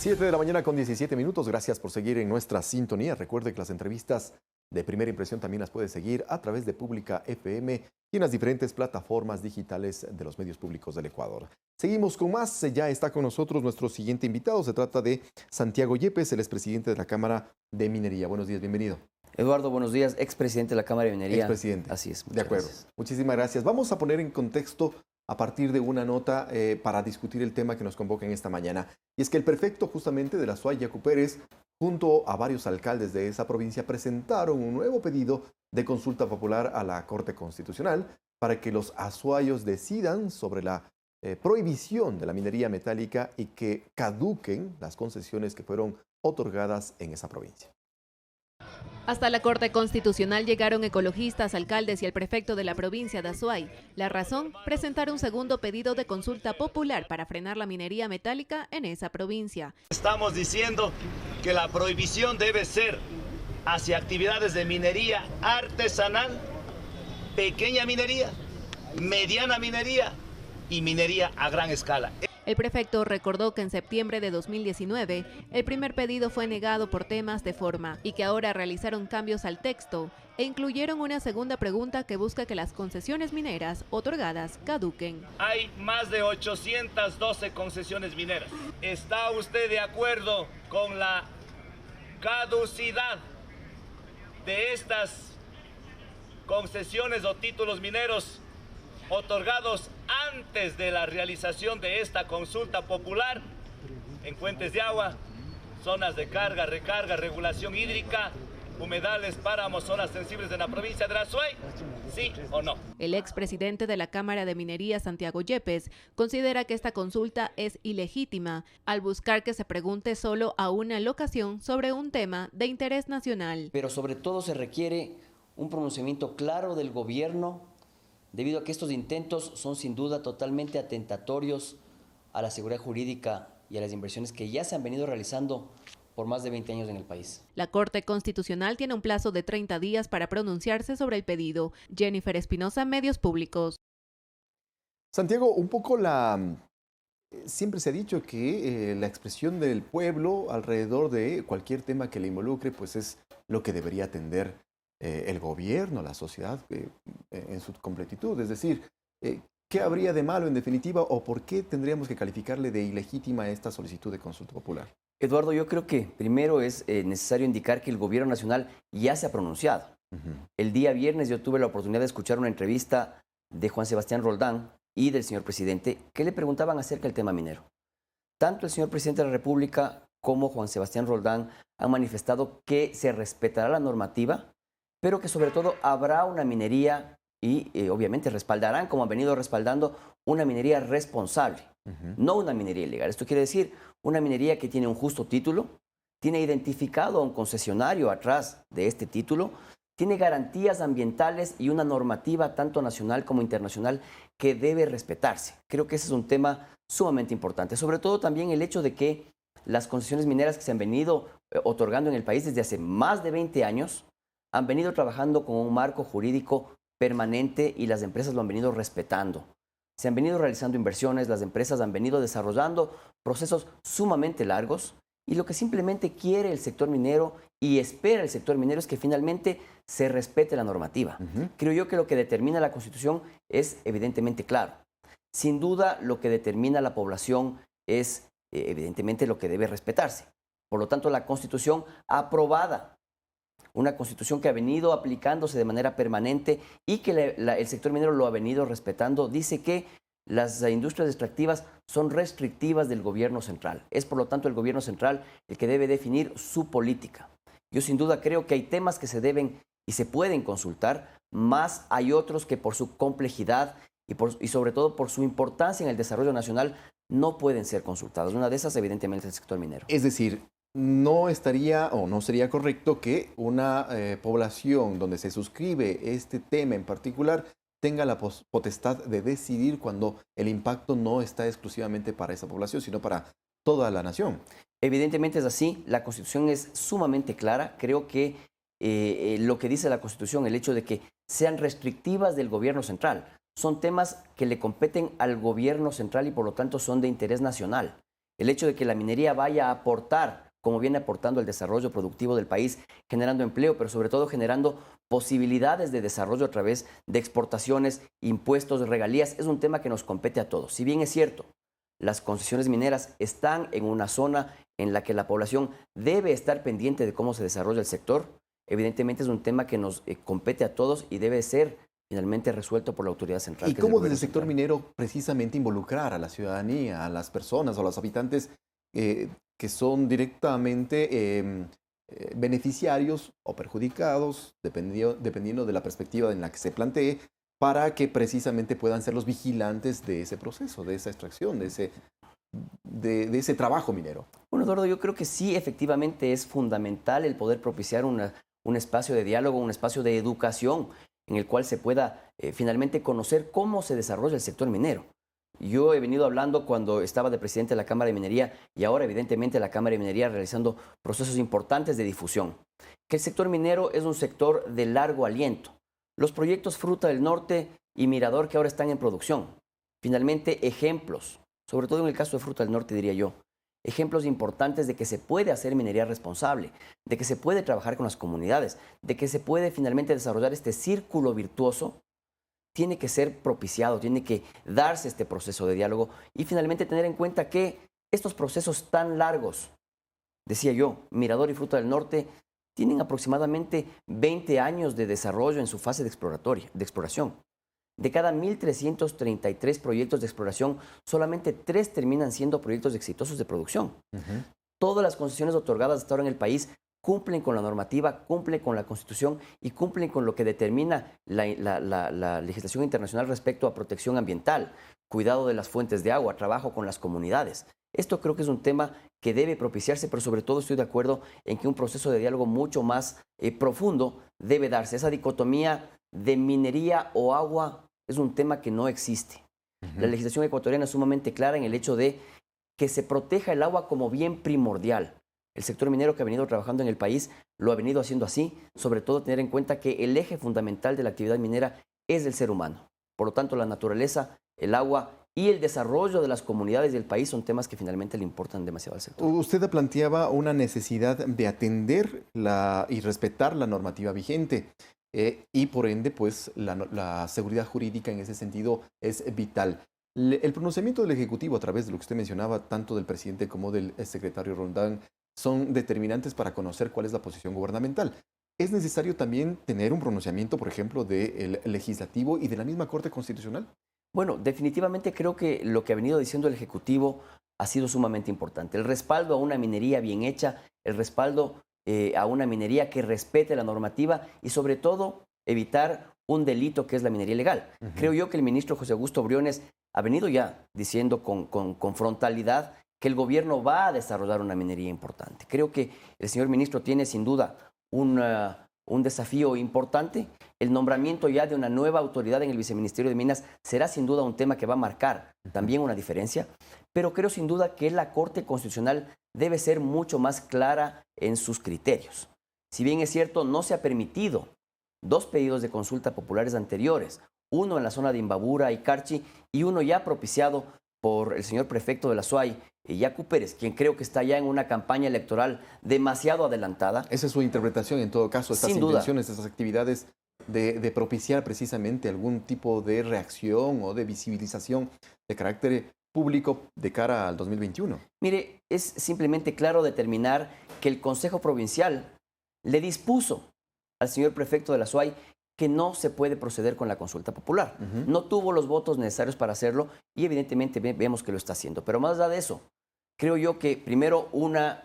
7 de la mañana con 17 minutos. Gracias por seguir en nuestra sintonía. Recuerde que las entrevistas de Primera Impresión también las puede seguir a través de Pública FM y en las diferentes plataformas digitales de los medios públicos del Ecuador. Seguimos con más. Ya está con nosotros nuestro siguiente invitado. Se trata de Santiago Yepes, el expresidente de la Cámara de Minería. Buenos días, bienvenido. Eduardo, buenos días, expresidente de la Cámara de Minería. Expresidente. Así es. De acuerdo. Gracias. Muchísimas gracias. Vamos a poner en contexto a partir de una nota para discutir el tema que nos convoca en esta mañana. Y es que el prefecto justamente de la SUAY, Yacu Pérez, junto a varios alcaldes de esa provincia, presentaron un nuevo pedido de consulta popular a la Corte Constitucional para que los azuayos decidan sobre la prohibición de la minería metálica y que caduquen las concesiones que fueron otorgadas en esa provincia. Hasta la Corte Constitucional llegaron ecologistas, alcaldes y el prefecto de la provincia de Azuay. La razón, presentar un segundo pedido de consulta popular para frenar la minería metálica en esa provincia. Estamos diciendo que la prohibición debe ser hacia actividades de minería artesanal, pequeña minería, mediana minería y minería a gran escala. El prefecto recordó que en septiembre de 2019 el primer pedido fue negado por temas de forma y que ahora realizaron cambios al texto e incluyeron una segunda pregunta que busca que las concesiones mineras otorgadas caduquen. Hay más de 812 concesiones mineras. ¿Está usted de acuerdo con la caducidad de estas concesiones o títulos mineros otorgados antes de la realización de esta consulta popular en fuentes de agua, zonas de carga, recarga, regulación hídrica, humedales, páramos, zonas sensibles de la provincia de la Azuay? ¿Sí o no? El expresidente de la Cámara de Minería, Santiago Yepes, considera que esta consulta es ilegítima al buscar que se pregunte solo a una locación sobre un tema de interés nacional. Pero sobre todo se requiere un pronunciamiento claro del gobierno, debido a que estos intentos son sin duda totalmente atentatorios a la seguridad jurídica y a las inversiones que ya se han venido realizando por más de 20 años en el país. La Corte Constitucional tiene un plazo de 30 días para pronunciarse sobre el pedido. Jennifer Espinosa, Medios Públicos. Santiago, un poco siempre se ha dicho que la expresión del pueblo alrededor de cualquier tema que le involucre, pues es lo que debería atender el gobierno, la sociedad en su completitud. Es decir, ¿qué habría de malo en definitiva o por qué tendríamos que calificarle de ilegítima esta solicitud de consulta popular? Eduardo, yo creo que primero es necesario indicar que el gobierno nacional ya se ha pronunciado. El día viernes yo tuve la oportunidad de escuchar una entrevista de Juan Sebastián Roldán y del señor presidente que le preguntaban acerca del tema minero. Tanto el señor presidente de la República como Juan Sebastián Roldán han manifestado que se respetará la normativa, pero que sobre todo habrá una minería y obviamente respaldarán, como han venido respaldando, una minería responsable, no una minería ilegal. Esto quiere decir una minería que tiene un justo título, tiene identificado a un concesionario atrás de este título, tiene garantías ambientales y una normativa tanto nacional como internacional que debe respetarse. Creo que ese es un tema sumamente importante, sobre todo también el hecho de que las concesiones mineras que se han venido otorgando en el país desde hace más de 20 años han venido trabajando con un marco jurídico permanente y las empresas lo han venido respetando. Se han venido realizando inversiones, las empresas han venido desarrollando procesos sumamente largos y lo que simplemente quiere el sector minero y espera el sector minero es que finalmente se respete la normativa. Creo yo que lo que determina la Constitución es evidentemente claro. Sin duda, lo que determina la población es evidentemente lo que debe respetarse. Por lo tanto, la Constitución aprobada, una Constitución que ha venido aplicándose de manera permanente y que el sector minero lo ha venido respetando, dice que las industrias extractivas son restrictivas del gobierno central. Es por lo tanto el gobierno central el que debe definir su política. Yo sin duda creo que hay temas que se deben y se pueden consultar, más hay otros que por su complejidad y sobre todo por su importancia en el desarrollo nacional no pueden ser consultados. Una de esas evidentemente es el sector minero. Es decir, no estaría o no sería correcto que una población donde se suscribe este tema en particular tenga la potestad de decidir cuando el impacto no está exclusivamente para esa población, sino para toda la nación. Evidentemente es así, la Constitución es sumamente clara. Creo que lo que dice la Constitución, el hecho de que sean restrictivas del gobierno central, son temas que le competen al gobierno central y por lo tanto son de interés nacional. El hecho de que la minería vaya a aportar, como viene aportando el desarrollo productivo del país, generando empleo, pero sobre todo generando posibilidades de desarrollo a través de exportaciones, impuestos, regalías, es un tema que nos compete a todos. Si bien es cierto, las concesiones mineras están en una zona en la que la población debe estar pendiente de cómo se desarrolla el sector, evidentemente es un tema que nos compete a todos y debe ser finalmente resuelto por la autoridad central. ¿Y cómo desde el sector minero precisamente involucrar a la ciudadanía, a las personas o a los habitantes que son directamente beneficiarios o perjudicados, dependiendo de la perspectiva en la que se plantee, para que precisamente puedan ser los vigilantes de ese proceso, de esa extracción, de ese trabajo minero? Bueno, Eduardo, yo creo que sí, efectivamente es fundamental el poder propiciar un espacio de diálogo, un espacio de educación en el cual se pueda finalmente conocer cómo se desarrolla el sector minero. Yo he venido hablando cuando estaba de presidente de la Cámara de Minería y ahora evidentemente la Cámara de Minería realizando procesos importantes de difusión. Que el sector minero es un sector de largo aliento. Los proyectos Fruta del Norte y Mirador que ahora están en producción. Finalmente, ejemplos, sobre todo en el caso de Fruta del Norte diría yo, ejemplos importantes de que se puede hacer minería responsable, de que se puede trabajar con las comunidades, de que se puede finalmente desarrollar este círculo virtuoso, tiene que ser propiciado, tiene que darse este proceso de diálogo y finalmente tener en cuenta que estos procesos tan largos, decía yo, Mirador y Fruta del Norte, tienen aproximadamente 20 años de desarrollo en su fase de exploración. De cada 1.333 proyectos de exploración, solamente 3 terminan siendo proyectos exitosos de producción. Todas las concesiones otorgadas hasta ahora en el país cumplen con la normativa, cumplen con la Constitución y cumplen con lo que determina la legislación internacional respecto a protección ambiental, cuidado de las fuentes de agua, trabajo con las comunidades. Esto creo que es un tema que debe propiciarse, pero sobre todo estoy de acuerdo en que un proceso de diálogo mucho más profundo debe darse. Esa dicotomía de minería o agua es un tema que no existe. La legislación ecuatoriana es sumamente clara en el hecho de que se proteja el agua como bien primordial. El sector minero que ha venido trabajando en el país lo ha venido haciendo así, sobre todo tener en cuenta que el eje fundamental de la actividad minera es el ser humano. Por lo tanto, la naturaleza, el agua y el desarrollo de las comunidades del país son temas que finalmente le importan demasiado al sector. Usted planteaba una necesidad de atender y respetar la normativa vigente. Y por ende, pues la seguridad jurídica en ese sentido es vital. El pronunciamiento del Ejecutivo a través de lo que usted mencionaba, tanto del presidente como del secretario Roldán, son determinantes para conocer cuál es la posición gubernamental. ¿Es necesario también tener un pronunciamiento, por ejemplo, del Legislativo y de la misma Corte Constitucional? Bueno, definitivamente creo que lo que ha venido diciendo el Ejecutivo ha sido sumamente importante. El respaldo a una minería bien hecha, el respaldo a una minería que respete la normativa y sobre todo evitar un delito que es la minería ilegal. Creo yo que el ministro José Augusto Briones ha venido ya diciendo con frontalidad que el gobierno va a desarrollar una minería importante. Creo que el señor ministro tiene sin duda un desafío importante. El nombramiento ya de una nueva autoridad en el Viceministerio de Minas será sin duda un tema que va a marcar también una diferencia, pero creo sin duda que la Corte Constitucional debe ser mucho más clara en sus criterios. Si bien es cierto, no se ha permitido 2 pedidos de consulta populares anteriores, uno en la zona de Imbabura y Carchi y uno ya propiciado por el señor prefecto de la SUAY, Yacu Pérez, quien creo que está ya en una campaña electoral demasiado adelantada. Esa es su interpretación en todo caso, estas Sin duda. intenciones, estas actividades de propiciar precisamente algún tipo de reacción o de visibilización de carácter público de cara al 2021. Mire, es simplemente claro determinar que el Consejo Provincial le dispuso al señor prefecto de la SUAY que no se puede proceder con la consulta popular. No tuvo los votos necesarios para hacerlo y evidentemente vemos que lo está haciendo. Pero más allá de eso, creo yo que primero una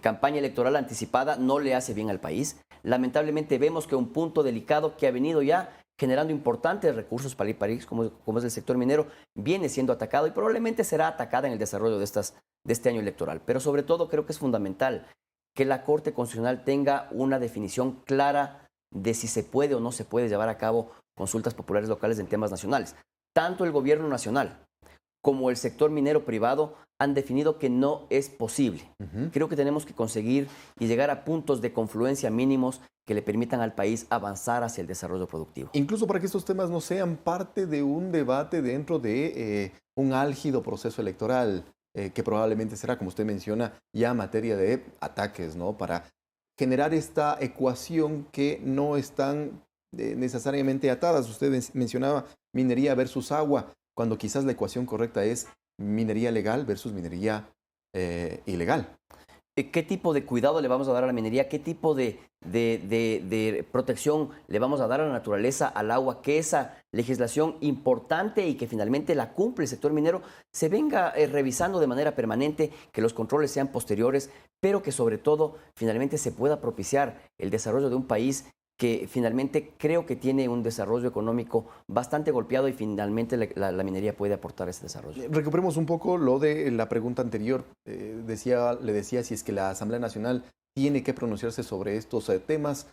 campaña electoral anticipada no le hace bien al país. Lamentablemente vemos que un punto delicado que ha venido ya generando importantes recursos para el país, como es el sector minero, viene siendo atacado y probablemente será atacada en el desarrollo de este año electoral. Pero sobre todo creo que es fundamental que la Corte Constitucional tenga una definición clara de si se puede o no se puede llevar a cabo consultas populares locales en temas nacionales. Tanto el gobierno nacional como el sector minero privado han definido que no es posible. Creo que tenemos que conseguir y llegar a puntos de confluencia mínimos que le permitan al país avanzar hacia el desarrollo productivo. Incluso para que estos temas no sean parte de un debate dentro de un álgido proceso electoral. que probablemente será, como usted menciona, ya materia de ataques, ¿no? Para generar esta ecuación que no están necesariamente atadas. Usted mencionaba minería versus agua, cuando quizás la ecuación correcta es minería legal versus minería ilegal. ¿Qué tipo de cuidado le vamos a dar a la minería? ¿Qué tipo de protección le vamos a dar a la naturaleza, al agua? Que esa legislación importante y que finalmente la cumple el sector minero se venga revisando de manera permanente, que los controles sean posteriores, pero que sobre todo finalmente se pueda propiciar el desarrollo de un país que finalmente creo que tiene un desarrollo económico bastante golpeado y finalmente la minería puede aportar ese desarrollo. Recuperemos un poco lo de la pregunta anterior. Le decía si es que la Asamblea Nacional tiene que pronunciarse sobre estos temas.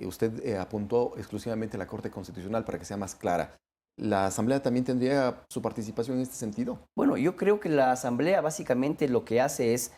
Usted apuntó exclusivamente a la Corte Constitucional para que sea más clara. ¿La Asamblea también tendría su participación en este sentido? Bueno, yo creo que la Asamblea básicamente lo que hace es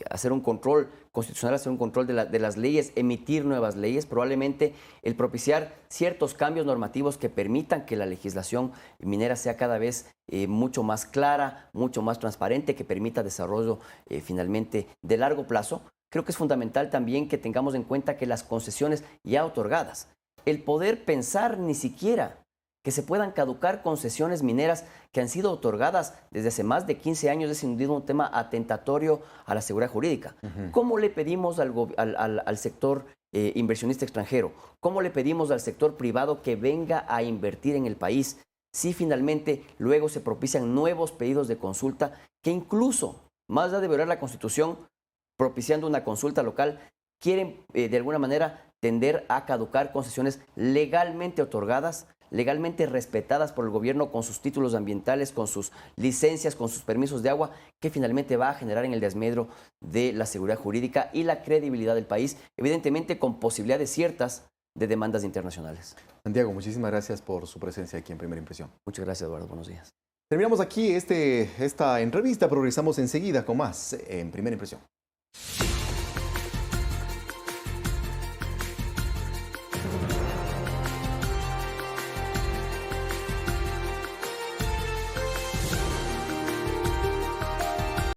hacer un control constitucional, hacer un control de las leyes, emitir nuevas leyes, probablemente el propiciar ciertos cambios normativos que permitan que la legislación minera sea cada vez mucho más clara, mucho más transparente, que permita desarrollo finalmente de largo plazo. Creo que es fundamental también que tengamos en cuenta que las concesiones ya otorgadas, el poder pensar ni siquiera que se puedan caducar concesiones mineras que han sido otorgadas desde hace más de 15 años, es sin duda un tema atentatorio a la seguridad jurídica. ¿Cómo le pedimos al sector inversionista extranjero? ¿Cómo le pedimos al sector privado que venga a invertir en el país si finalmente luego se propician nuevos pedidos de consulta que incluso, más allá de violar la Constitución, propiciando una consulta local, quieren de alguna manera tender a caducar concesiones legalmente otorgadas, legalmente respetadas por el gobierno con sus títulos ambientales, con sus licencias, con sus permisos de agua, que finalmente va a generar en el desmedro de la seguridad jurídica y la credibilidad del país, evidentemente con posibilidades ciertas de demandas internacionales. Santiago, muchísimas gracias por su presencia aquí en Primera Impresión. Muchas gracias, Eduardo. Buenos días. Terminamos aquí esta entrevista, pero regresamos enseguida con más en Primera Impresión.